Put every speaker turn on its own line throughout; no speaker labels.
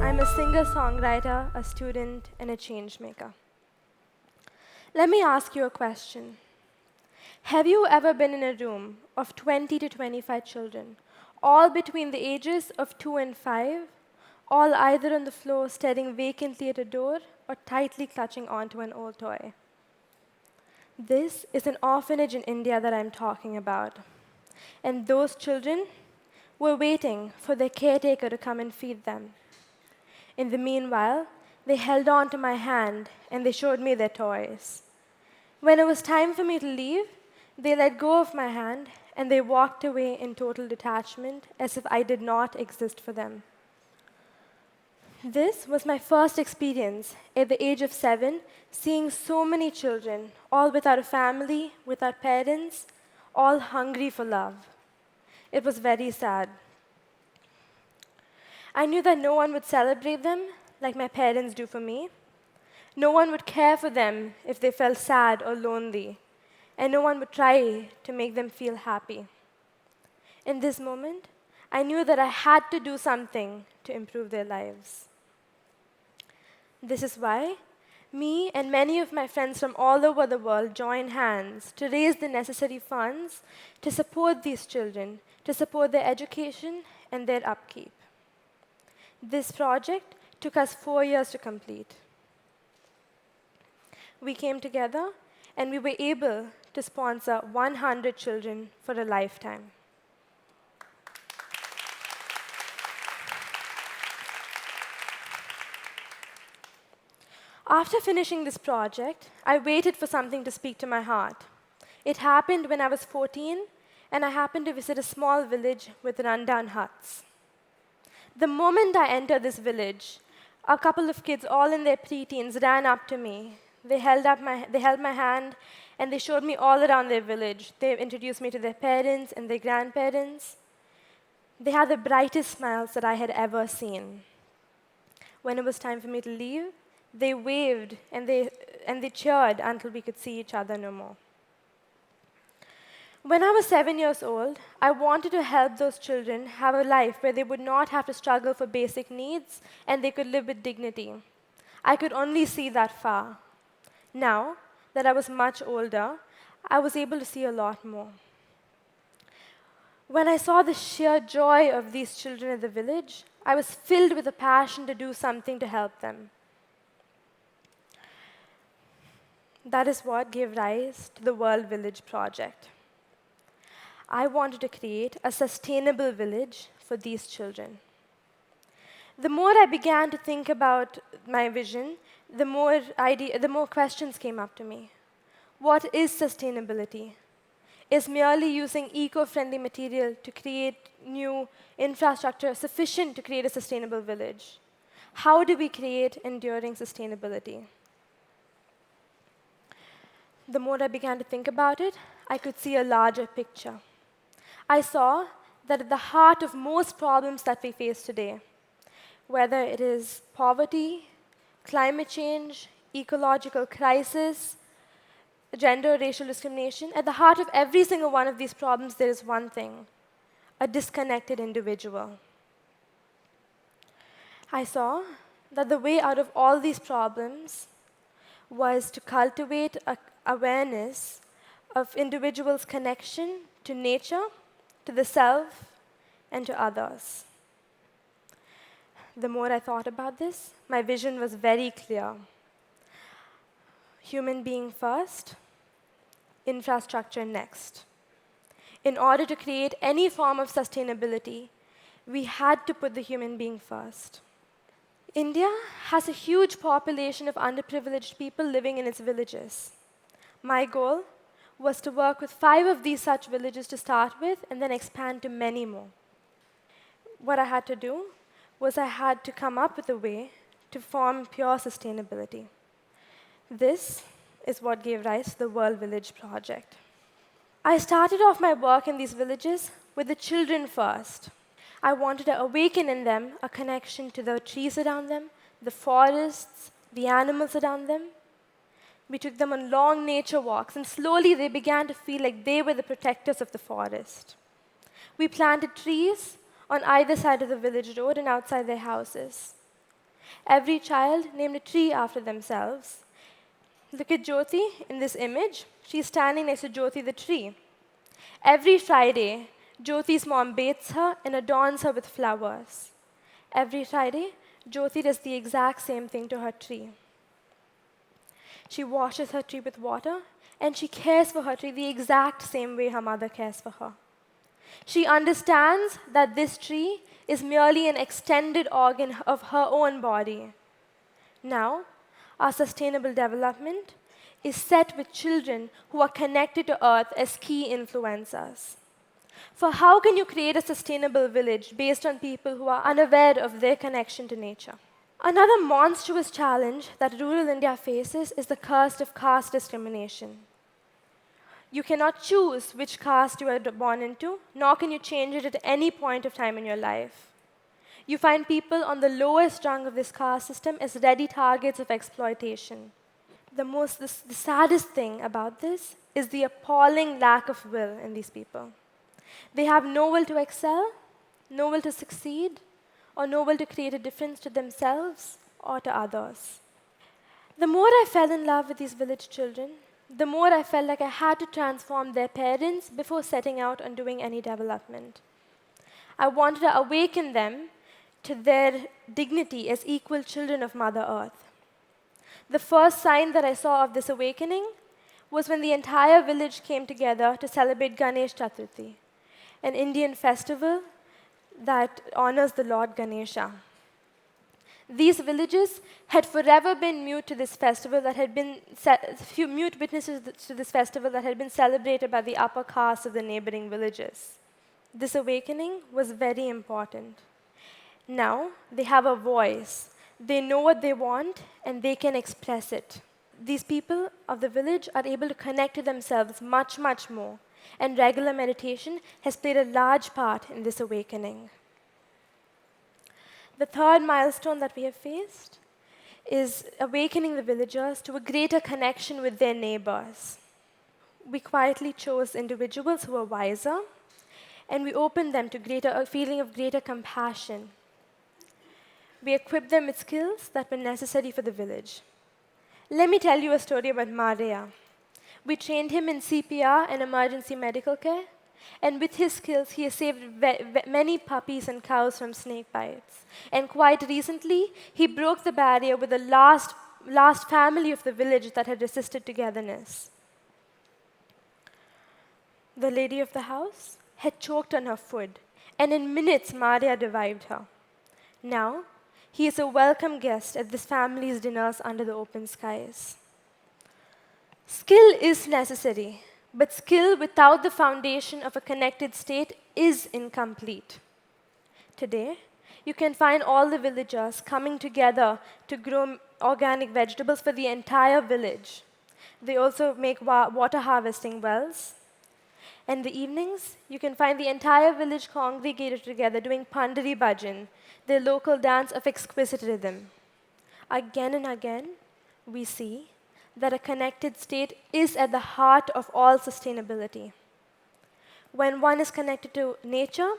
I'm a singer-songwriter, a student, and a change maker. Let me ask you a question. Have you ever been in a room of 20 to 25 children, all between the ages of 2 and 5, all either on the floor staring vacantly at a door or tightly clutching onto an old toy? This is an orphanage in India that I'm talking about. And those children were waiting for their caretaker to come and feed them. In the meanwhile, they held on to my hand and they showed me their toys. When it was time for me to leave, they let go of my hand and they walked away in total detachment as if I did not exist for them. This was my first experience at the age of 7, seeing so many children, all without a family, without parents, all hungry for love. It was very sad. I knew that no one would celebrate them like my parents do for me. No one would care for them if they felt sad or lonely. And no one would try to make them feel happy. In this moment, I knew that I had to do something to improve their lives. This is why me and many of my friends from all over the world joined hands to raise the necessary funds to support these children, to support their education and their upkeep. This project took us 4 years to complete. We came together and we were able to sponsor 100 children for a lifetime. After finishing this project, I waited for something to speak to my heart. It happened when I was 14, and I happened to visit a small village with rundown huts. The moment I entered this village, a couple of kids, all in their preteens, ran up to me. They held my hand, and they showed me all around their village. They introduced me to their parents and their grandparents. They had the brightest smiles that I had ever seen. When it was time for me to leave, they waved and they cheered until we could see each other no more. When I was 7 years old, I wanted to help those children have a life where they would not have to struggle for basic needs and they could live with dignity. I could only see that far. Now that I was much older, I was able to see a lot more. When I saw the sheer joy of these children in the village, I was filled with a passion to do something to help them. That is what gave rise to the World Village Project. I wanted to create a sustainable village for these children. The more I began to think about my vision, the more questions came up to me. What is sustainability? Is merely using eco-friendly material to create new infrastructure sufficient to create a sustainable village? How do we create enduring sustainability? The more I began to think about it, I could see a larger picture. I saw that at the heart of most problems that we face today, whether it is poverty, climate change, ecological crisis, gender or racial discrimination, at the heart of every single one of these problems, there is one thing: a disconnected individual. I saw that the way out of all these problems was to cultivate awareness of individuals' connection to nature, to the self, and to others. The more I thought about this, my vision was very clear. Human being first, infrastructure next. In order to create any form of sustainability, we had to put the human being first. India has a huge population of underprivileged people living in its villages. My goal was to work with 5 of these such villages to start with and then expand to many more. What I had to do was I had to come up with a way to form pure sustainability. This is what gave rise to the World Village Project. I started off my work in these villages with the children first. I wanted to awaken in them a connection to the trees around them, the forests, the animals around them. We took them on long nature walks, and slowly they began to feel like they were the protectors of the forest. We planted trees on either side of the village road and outside their houses. Every child named a tree after themselves. Look at Jyoti in this image. She's standing next to Jyoti the tree. Every Friday, Jyoti's mom bathes her and adorns her with flowers. Every Friday, Jyoti does the exact same thing to her tree. She washes her tree with water, and she cares for her tree the exact same way her mother cares for her. She understands that this tree is merely an extended organ of her own body. Now, our sustainable development is set with children who are connected to Earth as key influencers. For how can you create a sustainable village based on people who are unaware of their connection to nature? Another monstrous challenge that rural India faces is the curse of caste discrimination. You cannot choose which caste you are born into, nor can you change it at any point of time in your life. You find people on the lowest rung of this caste system as ready targets of exploitation. The saddest thing about this is the appalling lack of will in these people. They have no will to excel, no will to succeed, or no will to create a difference to themselves or to others. The more I fell in love with these village children, the more I felt like I had to transform their parents before setting out on doing any development. I wanted to awaken them to their dignity as equal children of Mother Earth. The first sign that I saw of this awakening was when the entire village came together to celebrate Ganesh Chaturthi, an Indian festival that honors the Lord Ganesha. These villages had forever been mute to this festival that had been mute witnesses to this festival that had been celebrated by the upper caste of the neighboring villages. This awakening was very important. Now they have a voice. They know what they want, and they can express it. These people of the village are able to connect to themselves much, much more, and regular meditation has played a large part in this awakening. The third milestone that we have faced is awakening the villagers to a greater connection with their neighbors. We quietly chose individuals who were wiser, and we opened them to a feeling of greater compassion. We equipped them with skills that were necessary for the village. Let me tell you a story about Maria. We trained him in CPR and emergency medical care, and with his skills, he has saved many puppies and cows from snake bites. And quite recently, he broke the barrier with the last family of the village that had resisted togetherness. The lady of the house had choked on her food, and in minutes, Maria revived her. Now, he is a welcome guest at this family's dinners under the open skies. Skill is necessary, but skill without the foundation of a connected state is incomplete. Today, you can find all the villagers coming together to grow organic vegetables for the entire village. They also make water harvesting wells. In the evenings, you can find the entire village congregated together doing Pandari Bhajan, their local dance of exquisite rhythm. Again and again, we see that a connected state is at the heart of all sustainability. When one is connected to nature,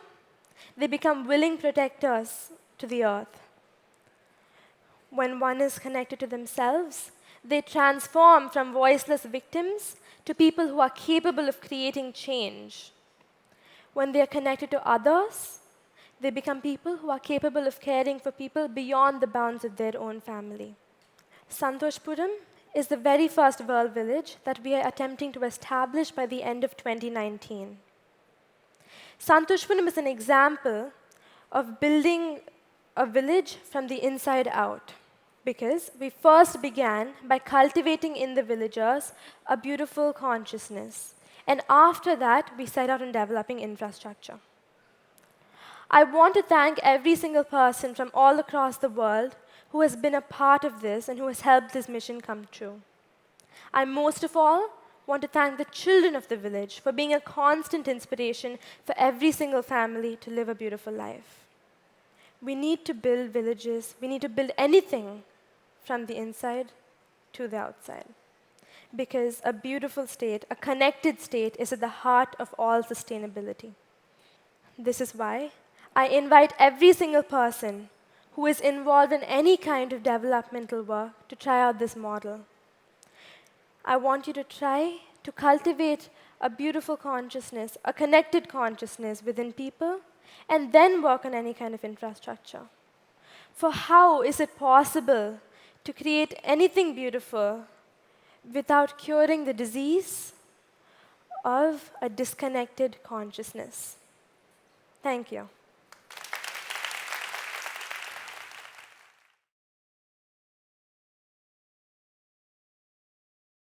they become willing protectors to the earth. When one is connected to themselves, they transform from voiceless victims to people who are capable of creating change. When they are connected to others, they become people who are capable of caring for people beyond the bounds of their own family. Santoshpuram is the very first world village that we are attempting to establish by the end of 2019. Santoshpuram is an example of building a village from the inside out, because we first began by cultivating in the villagers a beautiful consciousness, and after that, we set out on developing infrastructure. I want to thank every single person from all across the world who has been a part of this and who has helped this mission come true. I most of all want to thank the children of the village for being a constant inspiration for every single family to live a beautiful life. We need to build villages, we need to build anything from the inside to the outside. Because a beautiful state, a connected state, is at the heart of all sustainability. This is why I invite every single person who is involved in any kind of developmental work to try out this model. I want you to try to cultivate a beautiful consciousness, a connected consciousness within people, and then work on any kind of infrastructure. For how is it possible to create anything beautiful without curing the disease of a disconnected consciousness? Thank you.